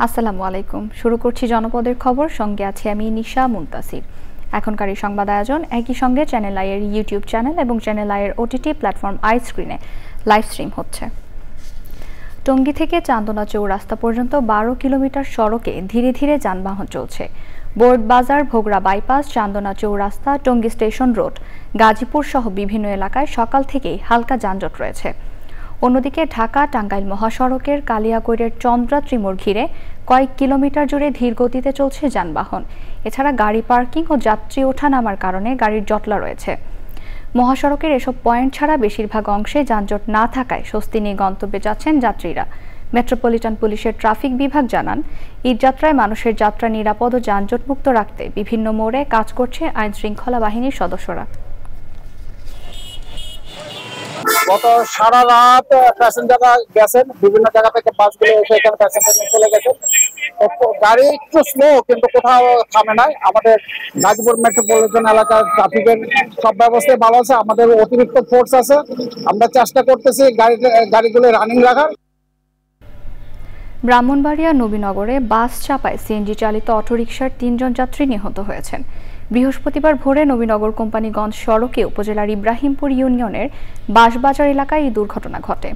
আসসালামু আলাইকুম। শুরু করছি জনপদের খবর, সঙ্গে আছি আমি নিশা মুনতাসির। এখনকার এই সংবাদ আয়োজন একই সঙ্গে চ্যানেল আই এর ইউটিউব চ্যানেল এবং চ্যানেল আই এর ওটিটি প্ল্যাটফর্ম আই স্ক্রিনে লাইভ স্ট্রিম হচ্ছে। টঙ্গী থেকে চান্দনা চৌরাস্তা পর্যন্ত 12 কিলোমিটার সড়কে ধীরে ধীরে যানবাহন চলছে। বোর্ড বাজার, ভোগড়া বাইপাস, চান্দনা চৌরাস্তা, টঙ্গী স্টেশন রোড, গাজীপুর সহ বিভিন্ন এলাকায় সকাল থেকেই হালকা যানজট রয়েছে। অন্যদিকে ঢাকা টাঙ্গাইল মহাসড়কের কালিয়াকৈরের চন্দ্রা ত্রিমোড় ঘিরে কয়েক কিলোমিটার জুড়ে ধীর গতিতে চলছে যানবাহন। এছাড়া গাড়ি পার্কিং ও যাত্রী ওঠা নামার কারণে গাড়ির জটলা রয়েছে। মহাসড়কের এসব পয়েন্ট ছাড়া বেশিরভাগ অংশে যানজট না থাকায় স্বস্তি নিয়ে গন্তব্যে যাচ্ছেন যাত্রীরা। মেট্রোপলিটন পুলিশের ট্রাফিক বিভাগ জানান, ঈদযাত্রায় মানুষের যাত্রা নিরাপদ ও যানজটমুক্ত রাখতে বিভিন্ন মোড়ে কাজ করছে আইন শৃঙ্খলা বাহিনীর সদস্যরা। গত সারা রাত প্যাসেঞ্জাররা গেছেন, বিভিন্ন জায়গা থেকে বাসগুলো এসে এখানে প্যাসেঞ্জার চলে গেছেন। গাড়ি একটু স্লো, কিন্তু কোথাও থামে নাই। আমাদের গাজীপুর মেট্রোপলিটন এলাকার ট্রাফিকের সব ব্যবস্থাই ভালো আছে। আমাদের অতিরিক্ত ফোর্স আছে, আমরা চেষ্টা করতেছি গাড়িগুলো রানিং রাখার। ব্রাহ্মণবাড়িয়া নবীনগরে বাস চাপায় সিএনজি চালিত অটোরিকশার 3 জন যাত্রী নিহত হয়েছেন। বৃহস্পতিবার ভোরে নবীনগর কোম্পানিগঞ্জ সড়কে উপজেলার ইব্রাহিমপুর ইউনিয়নের বাঁশবাজার এলাকায় এই দুর্ঘটনা ঘটে।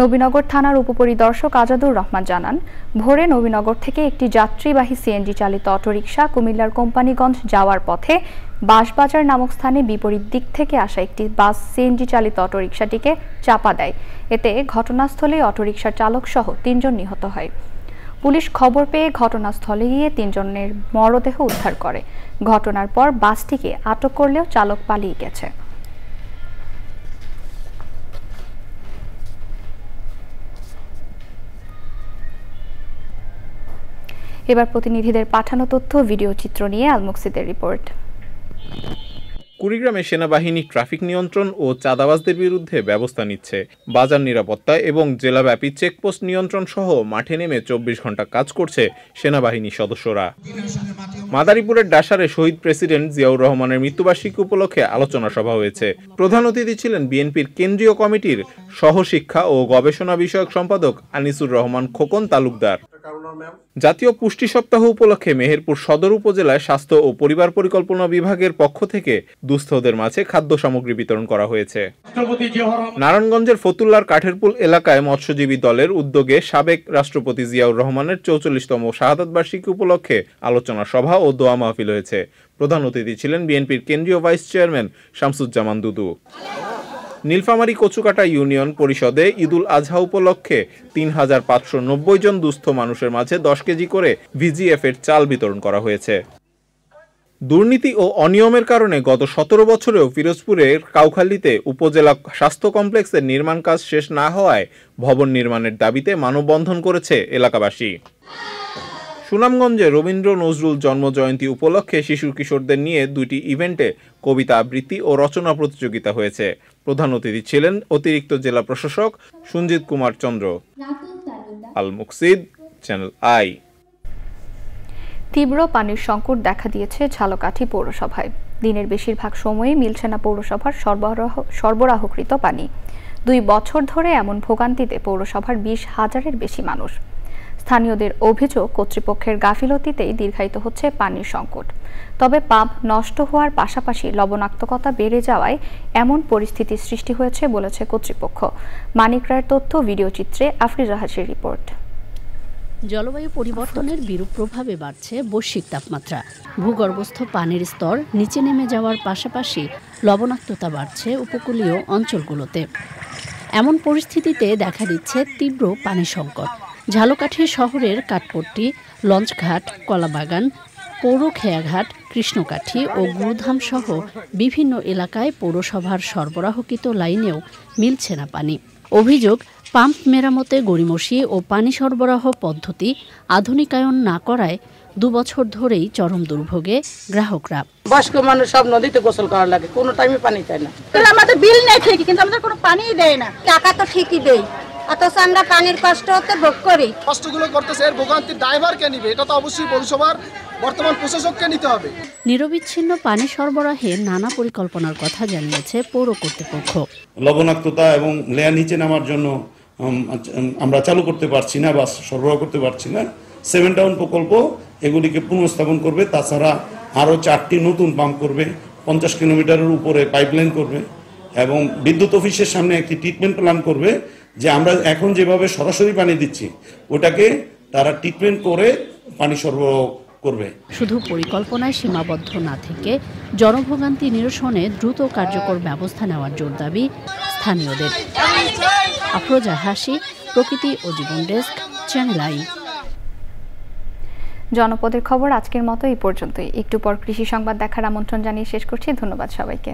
নবীনগর থানার উপপরিদর্শক আজাদুর রহমান জানান, ভোরে নবীনগর থেকে একটি যাত্রীবাহী সিএনজি চালিত অটোরিকশা কুমিল্লার কোম্পানিগঞ্জ যাওয়ার পথে বাঁশবাজার নামক স্থানে বিপরীত দিক থেকে আসা একটি বাস সিএনজি চালিত অটোরিকশাটিকে চাপা দেয়। এতে ঘটনাস্থলেই অটোরিকশার চালক সহ 3 জন নিহত হয়। পুলিশ খবর পেয়ে ঘটনাস্থলে গিয়ে 3 জনের মরদেহ উদ্ধার করে। ঘটনার পর বাসটিকে আটক করলেও চালক পালিয়ে গেছে। এবার প্রতিনিধিদের পাঠানো তথ্য ভিডিও চিত্র নিয়ে আলমুকসিদের রিপোর্ট। কুড়িগ্রামে সেনাবাহিনী ট্রাফিক নিয়ন্ত্রণ ও চাঁদাবাজদের বিরুদ্ধে ব্যবস্থা নিচ্ছে। বাজার নিরাপত্তা এবং জেলাব্যাপী চেকপোস্ট নিয়ন্ত্রণ সহ মাঠে নেমে 24 ঘন্টা কাজ করছে সেনাবাহিনী সদস্যরা। মাদারীপুরের ডাসারে শহীদ প্রেসিডেন্ট জিয়াউর রহমানের মৃত্যুবার্ষিকী উপলক্ষে আলোচনা সভা হয়েছে। প্রধান অতিথি ছিলেন বিএনপির কেন্দ্রীয় কমিটির সহশিক্ষা ও গবেষণা বিষয়ক সম্পাদক আনিসুর রহমান খোকন তালুকদার। জাতীয় পুষ্টি সপ্তাহ উপলক্ষে মেহেরপুর সদর উপজেলায় স্বাস্থ্য ও পরিবার পরিকল্পনা বিভাগের পক্ষ থেকে দুস্থদের মাঝে খাদ্য সামগ্রী বিতরণ করা হয়েছে। নারায়ণগঞ্জের ফতুল্লার কাঠেরপুল এলাকায় মৎস্যজীবী দলের উদ্যোগে সাবেক রাষ্ট্রপতি জিয়াউর রহমানের 44তম শাহাদাত বার্ষিকী উপলক্ষে আলোচনা সভা ও দোয়া মাহফিল হয়েছে। প্রধান অতিথি ছিলেন বিএনপির কেন্দ্রীয় ভাইস চেয়ারম্যান শামসুজ্জামান দুদু। নীলফামারী কচুকাটা ইউনিয়ন পরিষদে ঈদুল আজহা উপলক্ষে 3590 জন দুস্থ মানুষের মাঝে 10 কেজি করে ভিজিএফ এর চাল বিতরণ করা হয়েছে। দুর্নীতি ও অনিয়মের কারণে গত 17 বছরেও পিরোজপুরের কাউখালীতে উপজেলা স্বাস্থ্য কমপ্লেক্সের নির্মাণ কাজ শেষ না হওয়ায় ভবন নির্মাণের দাবিতে মানববন্ধন করেছে এলাকাবাসী। সুনামগঞ্জে রবীন্দ্র নজরুল জন্মজয়ন্তী উপলক্ষে শিশু কিশোরদের নিয়ে 2টি ইভেন্টে কবিতা আবৃত্তি ও রচনা প্রতিযোগিতা হয়েছে। প্রধান অতিথি ছিলেন অতিরিক্ত জেলা প্রশাসক সঞ্জিত কুমার চন্দ্র। আল মুকসিদ, চ্যানেল আই। তীব্র পানির সংকট দেখা দিয়েছে ঝালকাঠি পৌরসভায়। দিনের বেশিরভাগ সময়ই মিলছে না পৌরসভার সরবরাহকৃত পানি। 2 বছর ধরে এমন ভোগান্তিতে পৌরসভার 20,000-এর বেশি মানুষ। স্থানীয়দের অভিযোগ, কর্তৃপক্ষের গাফিলতিতেই দীর্ঘায়িত হচ্ছে পানির সংকট। তবে পাম্প নষ্ট হওয়ার পাশাপাশি লবণাক্ততা বেড়ে যাওয়ায় এমন পরিস্থিতির সৃষ্টি হয়েছে বলেছে কর্তৃপক্ষ। মানিক রায়ের তথ্য, ভিডিও চিত্রে আফরিজা হাসির রিপোর্ট। জলবায়ু পরিবর্তনের বিরূপ প্রভাবে বাড়ছে বৈশ্বিক তাপমাত্রা। ভূগর্ভস্থ পানির স্তর নিচে নেমে যাওয়ার পাশাপাশি লবণাক্ততা বাড়ছে উপকূলীয় অঞ্চলগুলোতে। এমন পরিস্থিতিতে দেখা দিচ্ছে তীব্র পানি সংকট। ঝালকাঠি শহরের কাঠপট্টি, লঞ্চঘাট, কলাবাগান, পৌর খেয়াঘাট, কৃষ্ণকাঠি ও গুরুধাম সহ বিভিন্ন এলাকায় পৌরসভার সরবরাহকৃত লাইনেও মিলছে না পানি। অভিযোগ, পাম্প মেরামতে গড়িমসি ও পানি সরবরাহ পদ্ধতি আধুনিকায়ন না করায় 2 বছর ধরেই চরম দুর্ভোগে গ্রাহকরা। বয়স্ক মানুষ সব নদীতে গোসল করা লাগে, কোনো টাইমে পানি চায় না। আমাদের বিল নেই ঠিকই, কিন্তু আমাদের কোনো পানিই দেয় না। টাকা তো ঠিকই দেয়, অথচ আমরা পানির কষ্ট হতে ভোগ করি। কষ্টগুলো করতেছে, এর ভোগান্তির ড্রাইভার কে নিবে? এটা তো অবশ্যই পৌরসভার বর্তমান প্রশাসককে নিতে হবে। নিরবিচ্ছিন্ন পানি সরবরাহে নানা পরিকল্পনার কথা জানিয়েছে পৌর কর্তৃপক্ষ। লবণাক্ততা এবং লেয়ার নিচে নামার জন্য আমরা চালু করতে পারছি না বা সরবরাহ করতে পারছি না। 7 টাউন প্রকল্প এগুলিকে পুনঃস্থাপন করবে। তাছাড়া আরও 4টি নতুন পাম্প করবে, 50 কিলোমিটারের উপরে পাইপলাইন করবে এবং বিদ্যুৎ অফিসের সামনে একটি ট্রিটমেন্ট প্ল্যান করবে, যে আমরা এখন যেভাবে সরাসরি পানি দিচ্ছি ওটাকে তারা ট্রিটমেন্ট করে পানি সরবরাহ করবে। শুধু পরিকল্পনায় সীমাবদ্ধ না থেকে জনভোগান্তি নিরসনে দ্রুত কার্যকর ব্যবস্থা নেওয়ার জোর দাবি স্থানীয়দের। আফরোজা হাসি, প্রকৃতি ও জীবন ডেস্ক, চ্যানেল আই। জনপদের খবর আজকের মতো এই পর্যন্তই। একটু পর কৃষি সংবাদ দেখার আমন্ত্রণ জানিয়ে শেষ করছি। ধন্যবাদ সবাইকে।